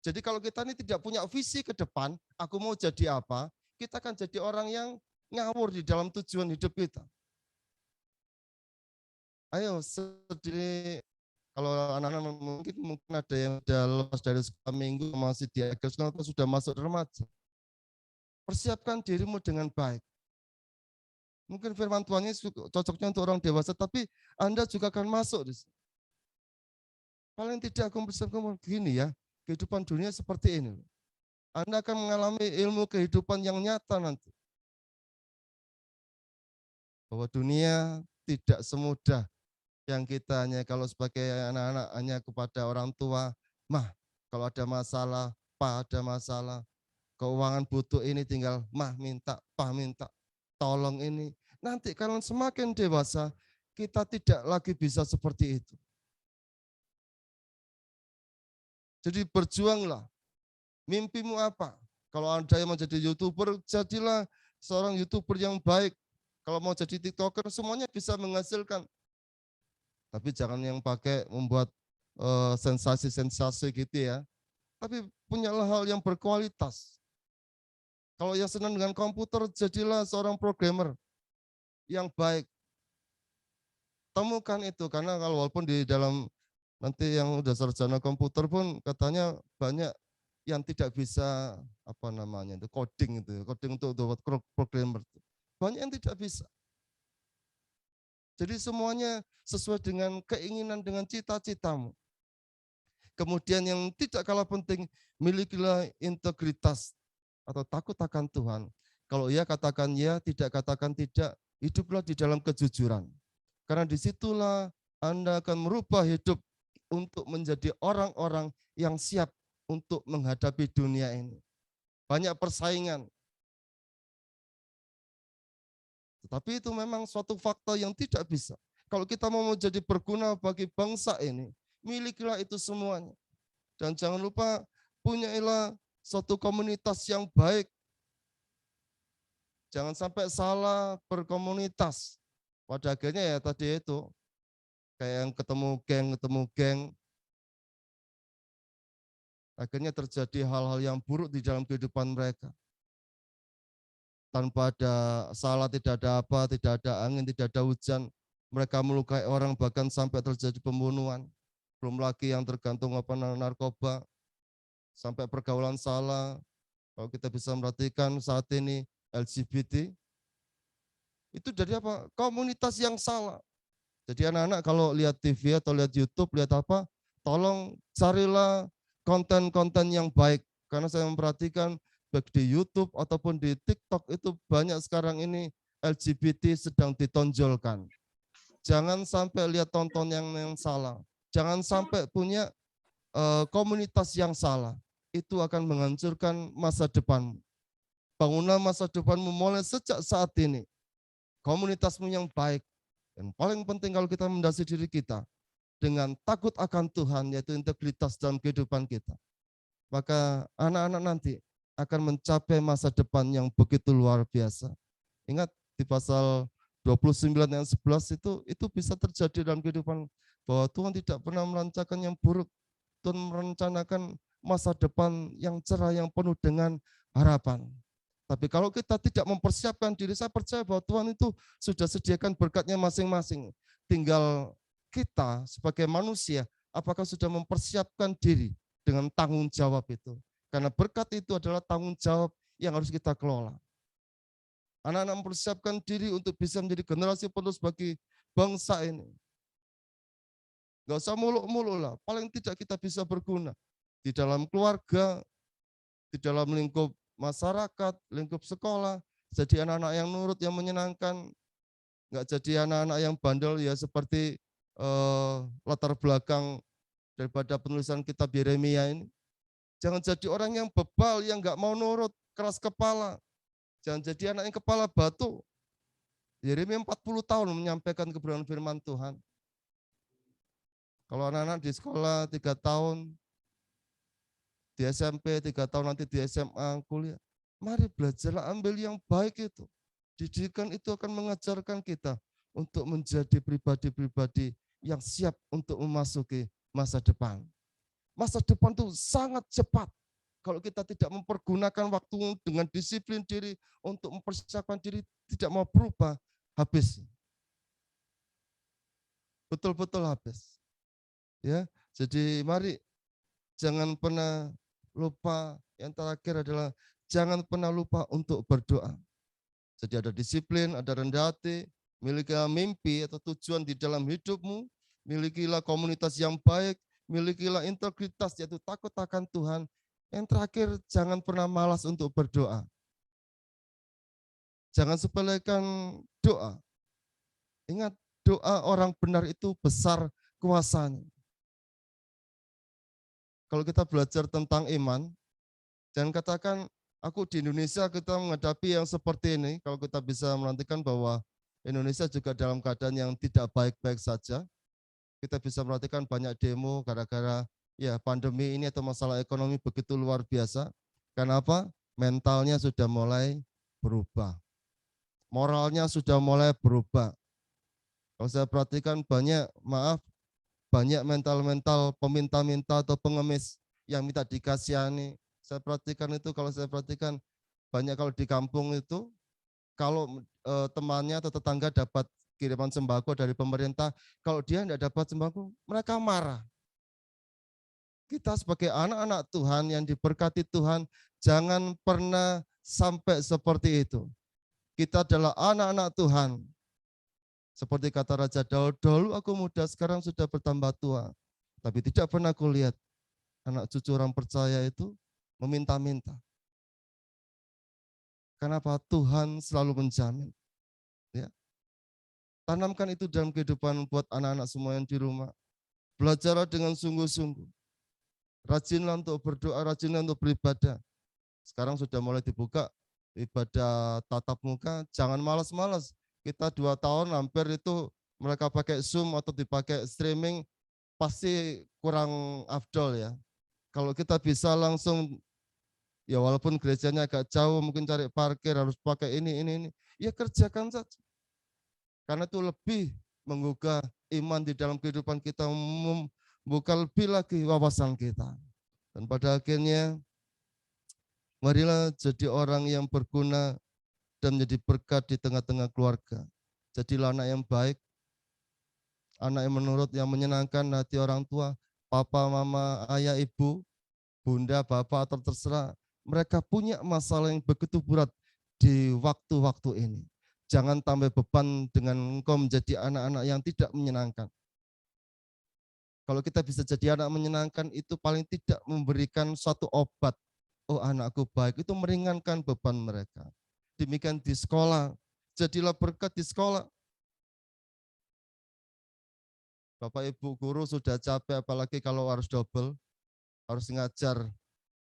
Jadi kalau kita ini tidak punya visi ke depan, aku mau jadi apa, kita akan jadi orang yang ngawur di dalam tujuan hidup kita. Ayo sedih, kalau anak-anak mungkin ada yang sudah lepas dari sekolah minggu, masih di akhir sekolah atau sudah masuk remaja. Persiapkan dirimu dengan baik. Mungkin firman Tuhan ini cocoknya untuk orang dewasa, tapi Anda juga akan masuk di situ. Paling tidak aku berpikir begini ya, kehidupan dunia seperti ini. Anda akan mengalami ilmu kehidupan yang nyata nanti. Bahwa dunia tidak semudah yang kita hanya kalau sebagai anak-anak hanya kepada orang tua, mah kalau ada masalah, pa ada masalah, keuangan butuh ini tinggal mah minta, pa minta, tolong ini. Nanti kalau semakin dewasa, kita tidak lagi bisa seperti itu. Jadi berjuanglah. Mimpimu apa? Kalau Anda yang mau jadi YouTuber, jadilah seorang YouTuber yang baik. Kalau mau jadi TikToker, semuanya bisa menghasilkan. Tapi jangan yang pakai membuat sensasi-sensasi gitu ya. Tapi punyalah hal yang berkualitas. Kalau yang senang dengan komputer, jadilah seorang programmer yang baik. Temukan itu, karena kalau walaupun di dalam nanti yang udah sarjana komputer pun katanya banyak yang tidak bisa apa namanya itu coding itu, coding untuk programmer. Banyak yang tidak bisa. Jadi semuanya sesuai dengan keinginan, dengan cita-citamu. Kemudian yang tidak kalah penting, milikilah integritas atau takut akan Tuhan. Kalau ya katakan ya, tidak katakan tidak, hiduplah di dalam kejujuran. Karena disitulah Anda akan merubah hidup untuk menjadi orang-orang yang siap untuk menghadapi dunia ini. Banyak persaingan. Tetapi itu memang suatu fakta yang tidak bisa. Kalau kita mau menjadi berguna bagi bangsa ini, milikilah itu semuanya. Dan jangan lupa punyailah suatu komunitas yang baik. Jangan sampai salah berkomunitas. Pada akhirnya ya tadi itu, kayak yang ketemu geng, akhirnya terjadi hal-hal yang buruk di dalam kehidupan mereka. Tanpa ada salah, tidak ada apa, tidak ada angin, tidak ada hujan, mereka melukai orang bahkan sampai terjadi pembunuhan. Belum lagi yang tergantung narkoba, sampai pergaulan salah. Kalau kita bisa perhatikan saat ini LGBT, itu dari apa? Komunitas yang salah. Jadi anak-anak kalau lihat TV atau lihat YouTube, lihat apa, tolong carilah konten-konten yang baik. Karena saya memperhatikan baik di YouTube ataupun di TikTok itu banyak sekarang ini LGBT sedang ditonjolkan. Jangan sampai lihat tonton yang salah. Jangan sampai punya komunitas yang salah. Itu akan menghancurkan masa depanmu. Bangunlah masa depanmu mulai sejak saat ini. Komunitasmu yang baik. Dan paling penting kalau kita mendasari diri kita dengan takut akan Tuhan, yaitu integritas dalam kehidupan kita. Maka anak-anak nanti akan mencapai masa depan yang begitu luar biasa. Ingat di pasal 29 ayat 11 itu bisa terjadi dalam kehidupan, bahwa Tuhan tidak pernah merencanakan yang buruk. Tuhan merencanakan masa depan yang cerah, yang penuh dengan harapan. Tapi kalau kita tidak mempersiapkan diri, saya percaya bahwa Tuhan itu sudah sediakan berkatnya masing-masing. Tinggal kita sebagai manusia, apakah sudah mempersiapkan diri dengan tanggung jawab itu. Karena berkat itu adalah tanggung jawab yang harus kita kelola. Anak-anak mempersiapkan diri untuk bisa menjadi generasi penerus bagi bangsa ini. Gak usah muluk-muluk lah, paling tidak kita bisa berguna. Di dalam keluarga, di dalam lingkup masyarakat, lingkup sekolah, jadi anak-anak yang nurut, yang menyenangkan, nggak jadi anak-anak yang bandel ya seperti latar belakang daripada penulisan kitab Yeremia ini. Jangan jadi orang yang bebal, yang nggak mau nurut, keras kepala. Jangan jadi anak yang kepala batu. Yeremia 40 tahun menyampaikan kebenaran firman Tuhan. Kalau anak-anak di sekolah 3 tahun, di SMP 3 tahun, nanti di SMA, kuliah. Mari belajarlah, ambil yang baik itu. Didikan itu akan mengajarkan kita untuk menjadi pribadi-pribadi yang siap untuk memasuki masa depan. Masa depan itu sangat cepat. Kalau kita tidak mempergunakan waktu dengan disiplin diri untuk mempersiapkan diri, tidak mau berubah, habis. Betul-betul habis. Ya, jadi mari jangan pernah lupa, yang terakhir adalah jangan pernah lupa untuk berdoa. Jadi ada disiplin, ada rendah hati, milikilah mimpi atau tujuan di dalam hidupmu, milikilah komunitas yang baik, milikilah integritas yaitu takut akan Tuhan. Yang terakhir, jangan pernah malas untuk berdoa. Jangan sepelekan doa. Ingat, doa orang benar itu besar kuasanya. Kalau kita belajar tentang iman, jangan katakan, aku di Indonesia kita menghadapi yang seperti ini. Kalau kita bisa menantikan bahwa Indonesia juga dalam keadaan yang tidak baik-baik saja. Kita bisa perhatikan banyak demo gara-gara ya pandemi ini atau masalah ekonomi begitu luar biasa. Kenapa? Mentalnya sudah mulai berubah. Moralnya sudah mulai berubah. Kalau saya perhatikan banyak mental-mental peminta-minta atau pengemis yang minta dikasihani. Saya perhatikan itu, kalau saya perhatikan banyak kalau di kampung itu, kalau temannya atau tetangga dapat kiriman sembako dari pemerintah, kalau dia tidak dapat sembako, mereka marah. Kita sebagai anak-anak Tuhan yang diberkati Tuhan, jangan pernah sampai seperti itu. Kita adalah anak-anak Tuhan. Seperti kata Raja Daud, dulu aku muda, sekarang sudah bertambah tua. Tapi tidak pernah aku lihat anak cucu orang percaya itu meminta-minta. Kenapa? Tuhan selalu menjamin. Ya. Tanamkan itu dalam kehidupan buat anak-anak semua yang di rumah. Belajarlah dengan sungguh-sungguh. Rajinlah untuk berdoa, rajinlah untuk beribadah. Sekarang sudah mulai dibuka ibadah tatap muka. Jangan malas-malas. Kita 2 tahun hampir itu mereka pakai Zoom atau dipakai streaming, pasti kurang afdol ya. Kalau kita bisa langsung, ya walaupun gerejanya agak jauh, mungkin cari parkir, harus pakai ini, ya kerjakan saja. Karena itu lebih menggugah iman di dalam kehidupan kita, membuka lebih lagi wawasan kita. Dan pada akhirnya, marilah jadi orang yang berguna dan menjadi berkat di tengah-tengah keluarga. Jadilah anak yang baik, anak yang menurut, yang menyenangkan hati orang tua, papa, mama, ayah, ibu, bunda, bapak, atau terserah. Mereka punya masalah yang begitu berat di waktu-waktu ini. Jangan tambah beban dengan engkau menjadi anak-anak yang tidak menyenangkan. Kalau kita bisa jadi anak menyenangkan, itu paling tidak memberikan suatu obat. Oh, anakku baik, itu meringankan beban mereka. Demikian di sekolah, jadilah berkat di sekolah. Bapak Ibu guru sudah capek, apalagi kalau harus double, harus ngajar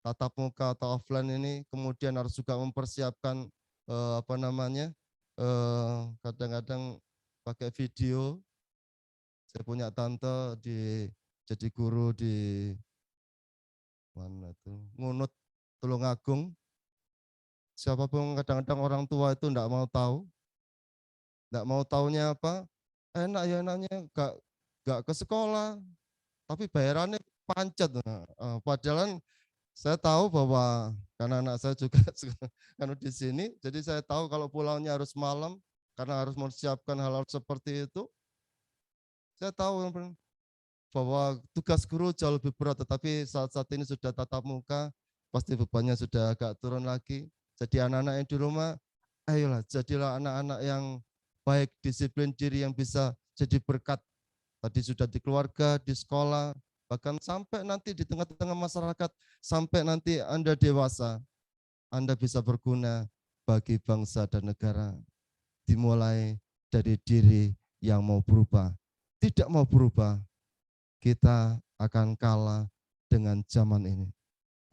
tatap muka atau offline ini, kemudian harus juga mempersiapkan kadang-kadang pakai video. Saya punya tante jadi guru di mana itu, Ngunut, Tulungagung. Siapapun kadang-kadang orang tua itu enggak mau tahu. Enggak mau taunya apa? Enak ya enaknya enggak ke sekolah, tapi bayarannya pancet. Padahal saya tahu bahwa karena anak saya juga kan di sini, jadi saya tahu kalau pulangnya harus malam karena harus mempersiapkan hal-hal seperti itu. Saya tahu bahwa tugas guru jauh lebih berat, tetapi saat ini sudah tatap muka, pasti bebannya sudah agak turun lagi. Jadi anak-anak yang di rumah, ayolah jadilah anak-anak yang baik, disiplin diri, yang bisa jadi berkat. Tadi sudah di keluarga, di sekolah, bahkan sampai nanti di tengah-tengah masyarakat, sampai nanti Anda dewasa, Anda bisa berguna bagi bangsa dan negara. Dimulai dari diri yang mau berubah. Tidak mau berubah, kita akan kalah dengan zaman ini.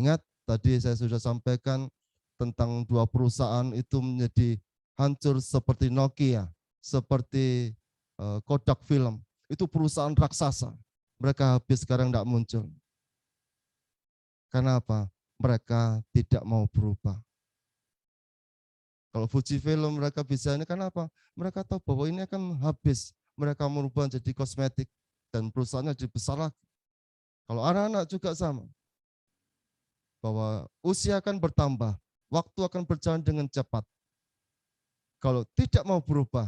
Ingat, tadi saya sudah sampaikan tentang dua perusahaan itu menjadi hancur seperti Nokia, seperti Kodak Film. Itu perusahaan raksasa. Mereka habis sekarang tidak muncul. Karena apa? Mereka tidak mau berubah. Kalau Fuji Film mereka bisa ini karena apa? Mereka tahu bahwa ini akan habis. Mereka merubah jadi kosmetik dan perusahaannya jadi besar lagi. Kalau anak-anak juga sama. Bahwa usia akan bertambah, waktu akan berjalan dengan cepat. Kalau tidak mau berubah,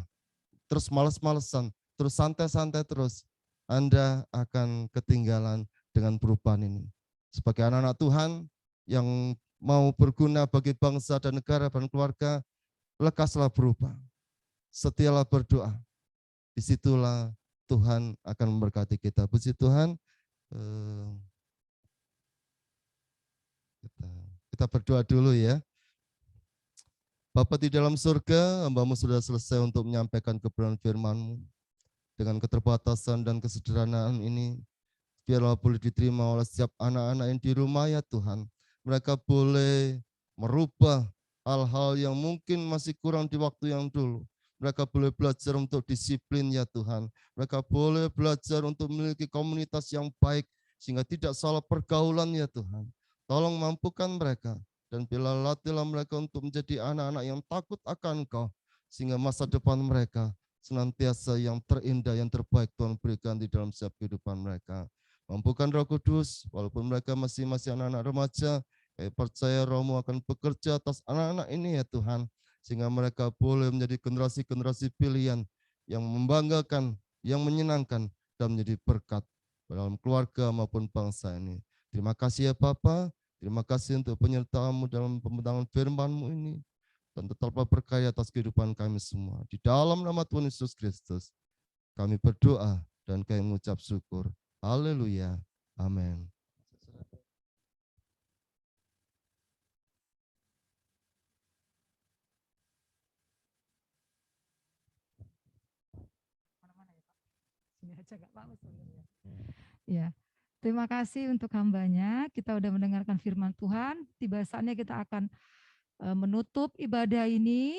terus malas-malesan, terus santai-santai terus, Anda akan ketinggalan dengan perubahan ini. Sebagai anak-anak Tuhan yang mau berguna bagi bangsa dan negara dan keluarga, lekaslah berubah. Setialah berdoa. Disitulah Tuhan akan memberkati kita. Puji Tuhan. Kita berdoa dulu ya. Bapa di dalam surga, hamba-Mu sudah selesai untuk menyampaikan kebenaran firman-Mu. Dengan keterbatasan dan kesederhanaan ini, biarlah boleh diterima oleh setiap anak-anak yang di rumah ya Tuhan. Mereka boleh merubah hal-hal yang mungkin masih kurang di waktu yang dulu. Mereka boleh belajar untuk disiplin ya Tuhan. Mereka boleh belajar untuk memiliki komunitas yang baik sehingga tidak salah pergaulan ya Tuhan. Tolong mampukan mereka dan bila latihlah mereka untuk menjadi anak-anak yang takut akan Engkau sehingga masa depan mereka senantiasa yang terindah, yang terbaik Tuhan berikan di dalam setiap kehidupan mereka. Mampukan Roh Kudus, walaupun mereka masih anak-anak remaja, kami percaya Roh-Mu akan bekerja atas anak-anak ini ya Tuhan, sehingga mereka boleh menjadi generasi-generasi pilihan yang membanggakan, yang menyenangkan, dan menjadi berkat dalam keluarga maupun bangsa ini. Terima kasih ya Bapa, terima kasih untuk penyertaan-Mu dalam pembentangan firman-Mu ini, dan tetaplah berkaya atas kehidupan kami semua. Di dalam nama Tuhan Yesus Kristus, kami berdoa dan kami mengucap syukur. Haleluya. Amin. Ya, terima kasih untuk hambanya. Kita udah mendengarkan firman Tuhan. Tiba saatnya kita akan menutup ibadah ini.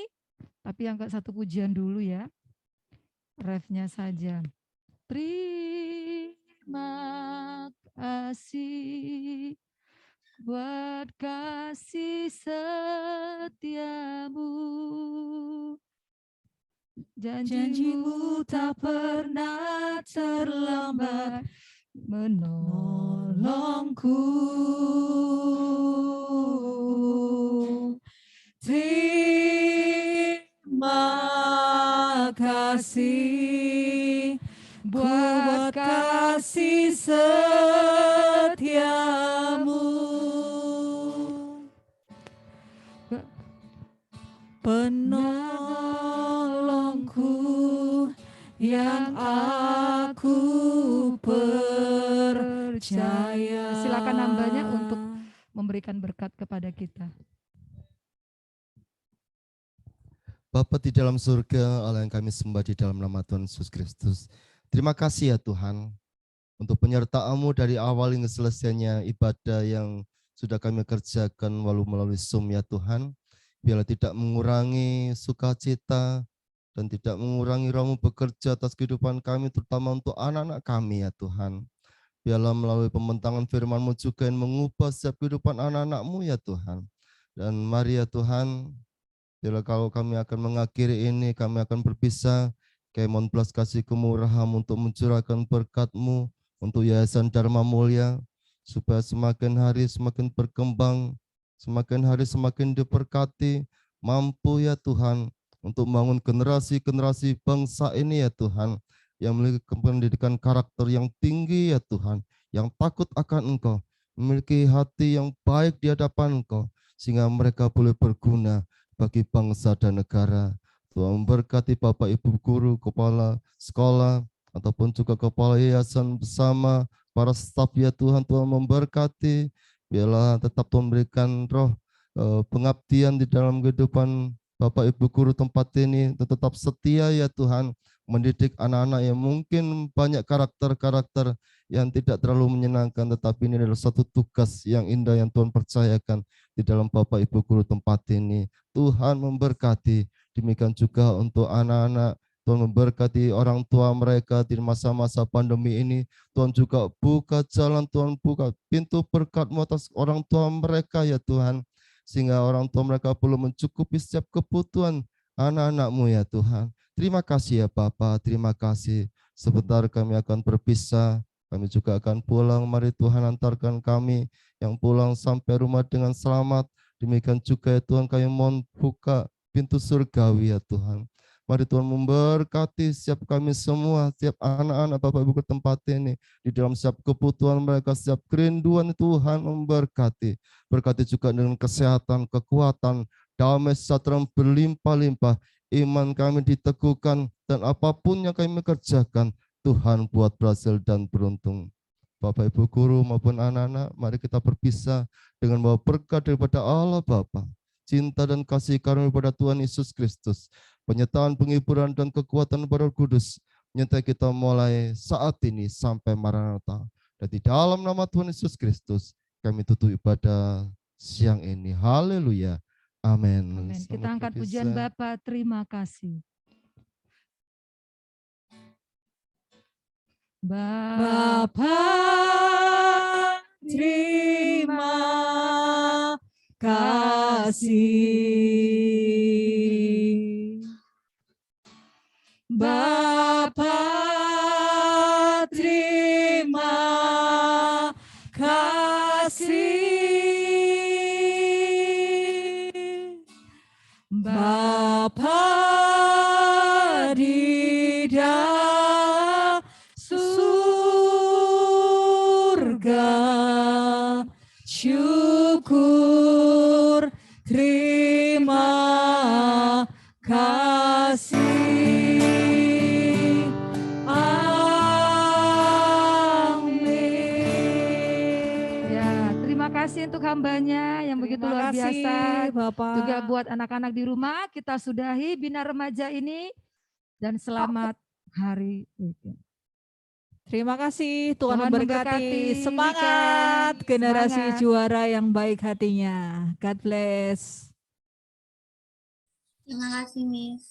Tapi yang satu pujian dulu ya. Refnya saja. Terima kasih buat kasih setiamu. Janji-Mu tak pernah terlambat menolongku. Terima kasih buat kasih setiamu. Penolongku yang aku percaya. Silakan hambanya untuk memberikan berkat kepada kita. Bapa di dalam surga, Allah yang kami sembah di dalam nama Tuhan Yesus Kristus. Terima kasih ya Tuhan untuk penyertaan-Mu dari awal hingga selesainya ibadah yang sudah kami kerjakan walau melalui Zoom ya Tuhan. Biarlah tidak mengurangi sukacita dan tidak mengurangi Roh-Mu bekerja atas kehidupan kami, terutama untuk anak-anak kami ya Tuhan. Biarlah melalui pembentangan firman-Mu juga yang mengubah setiap kehidupan anak-anak-Mu ya Tuhan. Dan mari ya Tuhan, bila kalau kami akan mengakhiri ini, kami akan berpisah. Kami mohon belas kasih kemurahan-Mu untuk mencurahkan berkat-Mu untuk Yayasan Dharma Mulia, supaya semakin hari semakin berkembang, semakin hari semakin diberkati, mampu ya Tuhan untuk membangun generasi-generasi bangsa ini ya Tuhan, yang memiliki pendidikan karakter yang tinggi ya Tuhan, yang takut akan Engkau, memiliki hati yang baik di hadapan Engkau, sehingga mereka boleh berguna bagi bangsa dan negara. Tuhan memberkati Bapak Ibu Guru, Kepala Sekolah, ataupun juga Kepala Yayasan bersama para staf ya Tuhan. Tuhan memberkati, biarlah tetap Tuhan memberikan roh pengabdian di dalam kehidupan Bapak Ibu Guru tempat ini, tetap setia ya Tuhan, mendidik anak-anak yang mungkin banyak karakter-karakter yang tidak terlalu menyenangkan, tetapi ini adalah satu tugas yang indah yang Tuhan percayakan di dalam Bapak Ibu guru tempat ini. Tuhan memberkati, demikian juga untuk anak-anak. Tuhan memberkati orang tua mereka di masa-masa pandemi ini. Tuhan juga buka jalan, Tuhan buka pintu berkat-Mu atas orang tua mereka ya Tuhan. Sehingga orang tua mereka perlu mencukupi setiap kebutuhan anak-anak-Mu ya Tuhan. Terima kasih ya Bapa, terima kasih. Sebentar kami akan berpisah, kami juga akan pulang. Mari Tuhan antarkan kami yang pulang sampai rumah dengan selamat. Demikian juga ya Tuhan, kami mohon buka pintu surgawi ya Tuhan. Mari Tuhan memberkati setiap kami semua, setiap anak-anak Bapak Ibu ke tempat ini. Di dalam setiap kebutuhan mereka, setiap kerinduan Tuhan memberkati. Berkati juga dengan kesehatan, kekuatan, damai sejahtera berlimpah-limpah. Iman kami diteguhkan dan apapun yang kami kerjakan, Tuhan buat berhasil dan beruntung. Bapak Ibu guru maupun anak-anak, mari kita berpisah dengan bawa berkat daripada Allah Bapa, cinta dan kasih karunia daripada Tuhan Yesus Kristus, penyertaan, penghiburan dan kekuatan Roh Kudus menyertai kita mulai saat ini sampai Maranatha. Dan di dalam nama Tuhan Yesus Kristus kami tutup ibadah siang ini. Haleluya. Amin. Amin. Kita Selamat angkat berpisah. pujian Bapa, terima kasih. Bapa, terima kasih. Bapa, terima kasih. Bapa di dalam surga, syukur, terima kasih. Amin. Ya, terima kasih untuk hambanya yang begitu luar biasa. Bapak. Juga buat anak-anak di rumah, kita sudahi Bina Remaja ini. Dan selamat hari weekend. Terima kasih, Tuhan Tuhan memberkati. memberkati Semangat weekend. generasi Semangat. juara yang baik hatinya. God bless. Terima kasih, Miss.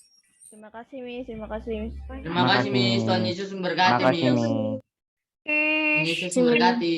Terima kasih, Miss. Terima kasih, Miss. Terima kasih, Miss. Tuhan Yesus memberkati, Terima kasih, Miss. Miss. Tuhan Yesus memberkati.